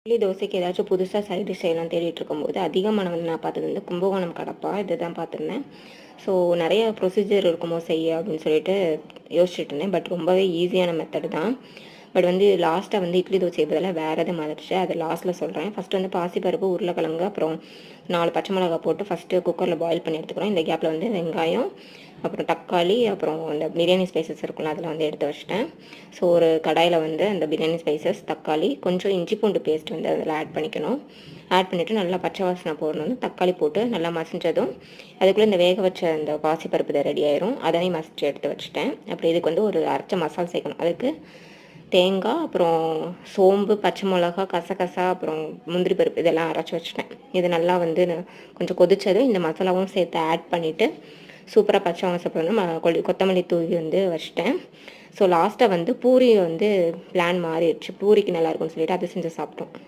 இட்லி தோசைக்கு ஏதாச்சும் புதுசாக சைட் டிஷ் செய்யலாம் தேடிட்டு இருக்கும்போது அதிகமான நான் பார்த்தது வந்து கும்பகோணம் கடப்பா இதை தான் பார்த்துருந்தேன். ஸோ நிறைய ப்ரொசீஜர் இருக்குமோ செய்ய அப்படின்னு சொல்லிட்டு யோசிச்சுட்டு இருந்தேன். பட் ரொம்பவே ஈஸியான மெத்தடு தான். பட் வந்து லாஸ்ட்டாக வந்து இட்லி தோசை பதிலாக வேறு எதுவும் மாறிடுச்சு. அதை லாஸ்ட்டில் சொல்கிறேன். ஃபஸ்ட்டு வந்து பாசிப்பருப்பு, உருளைக்கிழங்கு, அப்புறம் 4 பச்சை மிளகாய் போட்டு ஃபஸ்ட்டு குக்கரில் பாயில் பண்ணி எடுத்துக்கிறோம். இந்த கேப்பில் வந்து வெங்காயம், அப்புறம் தக்காளி, அப்புறம் இந்த பிரியாணி ஸ்பைசஸ் இருக்குல்ல அதில் வந்து எடுத்து வச்சிட்டேன். ஸோ ஒரு கடாயில் வந்து அந்த பிரியாணி ஸ்பைசஸ், தக்காளி, கொஞ்சம் இஞ்சி பூண்டு பேஸ்ட் வந்து அதில் ஆட் பண்ணிக்கணும். ஆட் பண்ணிவிட்டு நல்லா பச்சை வாசனை போடணும். தக்காளி போட்டு நல்லா மசிஞ்சதும் அதுக்குள்ளே இந்த வேக வச்ச அந்த பாசிப்பருப்பு இதை ரெடி ஆயிரும். அதையும் மசிச்சு எடுத்து வச்சுட்டேன். அப்புறம் இதுக்கு வந்து ஒரு அரைச்ச மசாலா சேர்க்கணும். அதுக்கு தேங்காய், அப்புறம் சோம்பு, பச்சை மிளகா, கசகசா, அப்புறம் முந்திரி பருப்பு இதெல்லாம் அரைச்சி வச்சுட்டேன். இது நல்லா வந்து கொஞ்சம் கொதிச்சதும் இந்த மசாலாவும் சேர்த்து ஆட் பண்ணிவிட்டு சூப்பராக பச்சை வாங்க சாப்பிடணும். கொத்தமல்லி தூவி வந்து வச்சுட்டேன். ஸோ லாஸ்ட்டாக வந்து பூரி வந்து பிளான் மாறிடுச்சு. பூரிக்கு நல்லாயிருக்கும்னு சொல்லிட்டு அதை செஞ்சு சாப்பிட்டோம்.